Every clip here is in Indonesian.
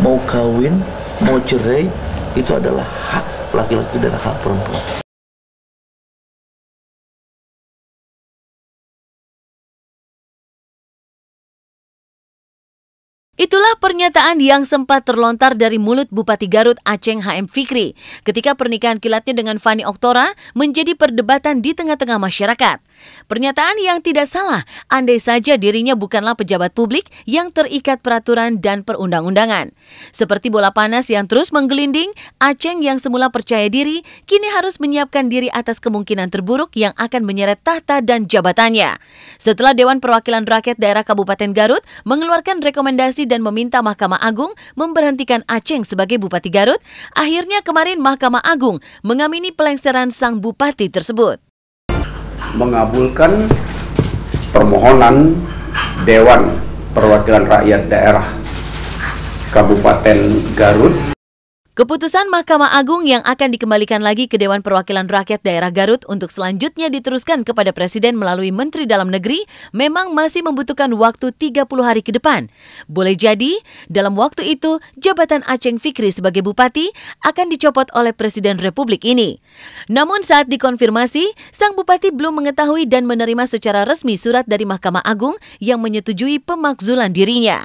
mau kawin, mau cerai, itu adalah hak laki-laki dan hak perempuan. Itulah pernyataan yang sempat terlontar dari mulut Bupati Garut Aceng HM Fikri ketika pernikahan kilatnya dengan Fanny Oktora menjadi perdebatan di tengah-tengah masyarakat. Pernyataan yang tidak salah, andai saja dirinya bukanlah pejabat publik yang terikat peraturan dan perundang-undangan. Seperti bola panas yang terus menggelinding, Aceng yang semula percaya diri, kini harus menyiapkan diri atas kemungkinan terburuk yang akan menyeret tahta dan jabatannya. Setelah Dewan Perwakilan Rakyat Daerah Kabupaten Garut mengeluarkan rekomendasi dan meminta Mahkamah Agung memberhentikan Aceng sebagai Bupati Garut, akhirnya kemarin Mahkamah Agung mengamini pelengseran sang bupati tersebut. Mengabulkan permohonan Dewan Perwakilan Rakyat Daerah Kabupaten Garut. Keputusan Mahkamah Agung yang akan dikembalikan lagi ke Dewan Perwakilan Rakyat Daerah Garut untuk selanjutnya diteruskan kepada Presiden melalui Menteri Dalam Negeri memang masih membutuhkan waktu 30 hari ke depan. Boleh jadi, dalam waktu itu, jabatan Aceng Fikri sebagai Bupati akan dicopot oleh Presiden Republik ini. Namun saat dikonfirmasi, sang Bupati belum mengetahui dan menerima secara resmi surat dari Mahkamah Agung yang menyetujui pemakzulan dirinya.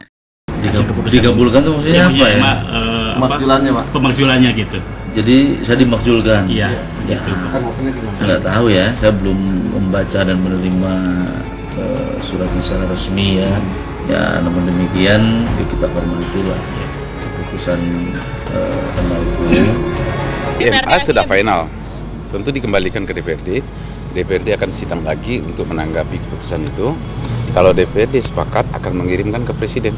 Dikabulkan itu maksudnya apa ya? Pemakzulannya, Pak. Pemakzulannya gitu. Jadi saya dimakzulkan. Iya. Ya. Nggak tahu ya, saya belum membaca dan menerima suratnya secara resmi ya. Ya, namun demikian ya kita hormatilah keputusan MAU. MA sudah final, tentu dikembalikan ke DPRD. DPRD akan sidang lagi untuk menanggapi keputusan itu. Kalau DPRD sepakat akan mengirimkan ke Presiden.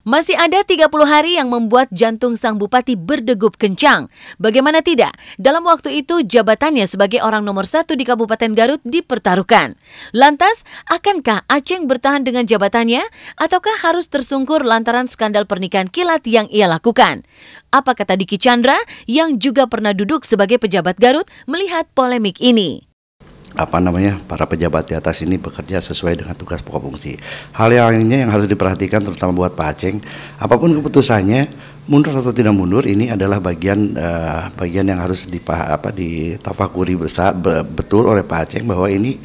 Masih ada 30 hari yang membuat jantung sang bupati berdegup kencang. Bagaimana tidak, dalam waktu itu jabatannya sebagai orang nomor 1 di Kabupaten Garut dipertaruhkan. Lantas, akankah Aceng bertahan dengan jabatannya ataukah harus tersungkur lantaran skandal pernikahan kilat yang ia lakukan? Apa kata Diki Chandra yang juga pernah duduk sebagai pejabat Garut melihat polemik ini? Para pejabat di atas ini bekerja sesuai dengan tugas pokok fungsi. Hal yang harus diperhatikan terutama buat Pak Aceng, apapun keputusannya, mundur atau tidak mundur, ini adalah bagian yang harus ditafakuri betul oleh Pak Aceng bahwa ini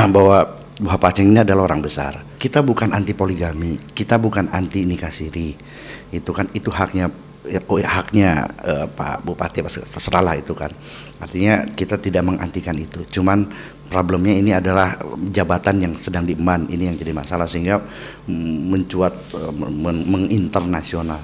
bahwa Pak Aceng ini adalah orang besar. Kita bukan anti poligami, kita bukan anti nikah siri. Itu haknya Pak Bupati, terserahlah itu kan. Artinya kita tidak mengantikan itu. Cuman problemnya ini adalah jabatan yang sedang diemban, ini yang jadi masalah sehingga mencuat menginternasional.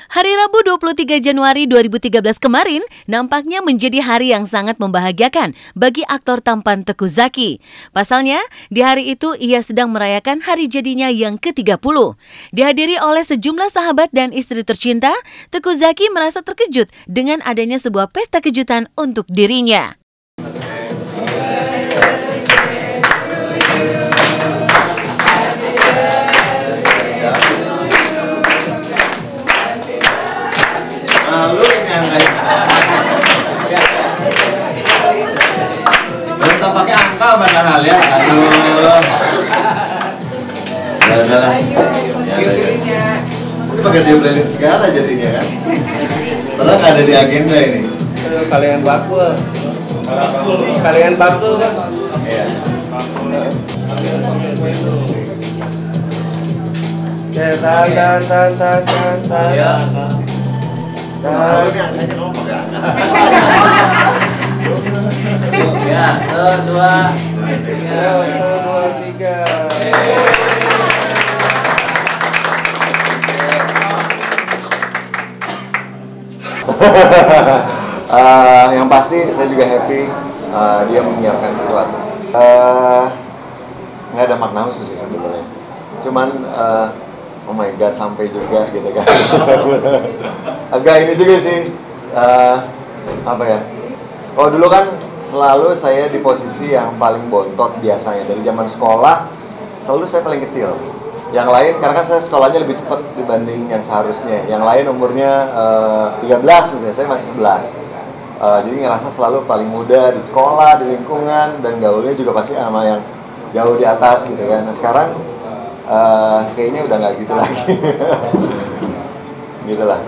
Hari Rabu 23 Januari 2013 kemarin nampaknya menjadi hari yang sangat membahagiakan bagi aktor tampan Teuku Zacky. Pasalnya, di hari itu ia sedang merayakan hari jadinya yang ke-30. Dihadiri oleh sejumlah sahabat dan istri tercinta, Teuku Zacky merasa terkejut dengan adanya sebuah pesta kejutan untuk dirinya. Malu nyanyi. Gak usah pakai angka padahal ya. Aduh. Ya udahlah. Ini pakai diobelin segala jadinya kan. Padahal nggak ada di agenda ini. Kalian bakul. Kalian bakul kan? Iya. Tan. Malu nih angkanya ngomong ya. Ya, 1, 2, 3. Yang pasti saya juga happy dia menyiapkan sesuatu. Nggak ada makna khusus sih sebetulnya. Cuman oh my god sampai juga gitu kan. Agak ini juga sih kalau dulu kan selalu saya di posisi yang paling bontot biasanya dari zaman sekolah, selalu saya paling kecil. Yang lain, karena kan saya sekolahnya lebih cepat dibanding yang seharusnya. Yang lain umurnya 13 misalnya, saya masih 11. Jadi ngerasa selalu paling muda di sekolah, di lingkungan, dan gaulnya juga pasti sama yang jauh di atas gitu kan. Nah sekarang kayaknya udah nggak gitu lagi. Gitu lah.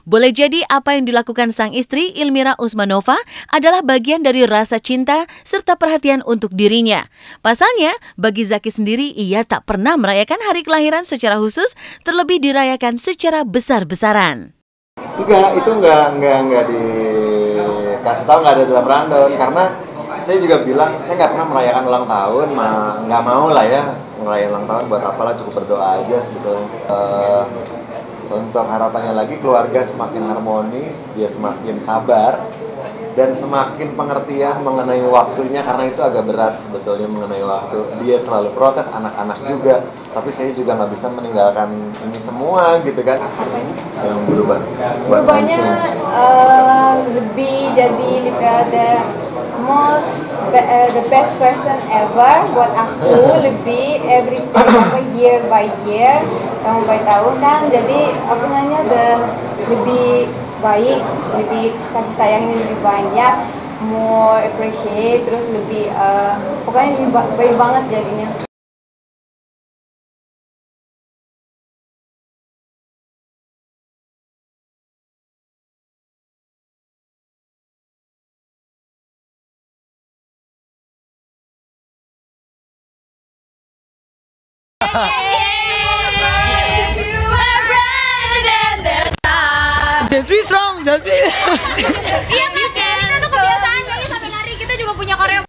Boleh jadi apa yang dilakukan sang istri Ilmira Usmanova adalah bagian dari rasa cinta serta perhatian untuk dirinya. Pasalnya, bagi Zaki sendiri ia tak pernah merayakan hari kelahiran secara khusus, terlebih dirayakan secara besar-besaran. Enggak, itu enggak dikasih tahu, nggak ada dalam rundown, karena saya juga bilang saya nggak pernah merayakan ulang tahun, nggak mau lah ya ngerayain ulang tahun, buat apalah, cukup berdoa aja sebetulnya. Untuk harapannya lagi, keluarga semakin harmonis, dia semakin sabar, dan semakin pengertian mengenai waktunya, karena itu agak berat sebetulnya mengenai waktu. Dia selalu protes, anak-anak juga, tapi saya juga nggak bisa meninggalkan ini semua gitu kan. Yang berubahnya lebih jadi the best person ever buat aku, lebih everything year by year, tahun by tahun kan, jadi lebih baik, lebih kasih sayangnya lebih banyak, more appreciate, terus lebih pokoknya lebih baik banget jadinya. Just be strong, just be. Iya kan, kita tuh kebiasaan nih, sampai hari kita juga punya koreo.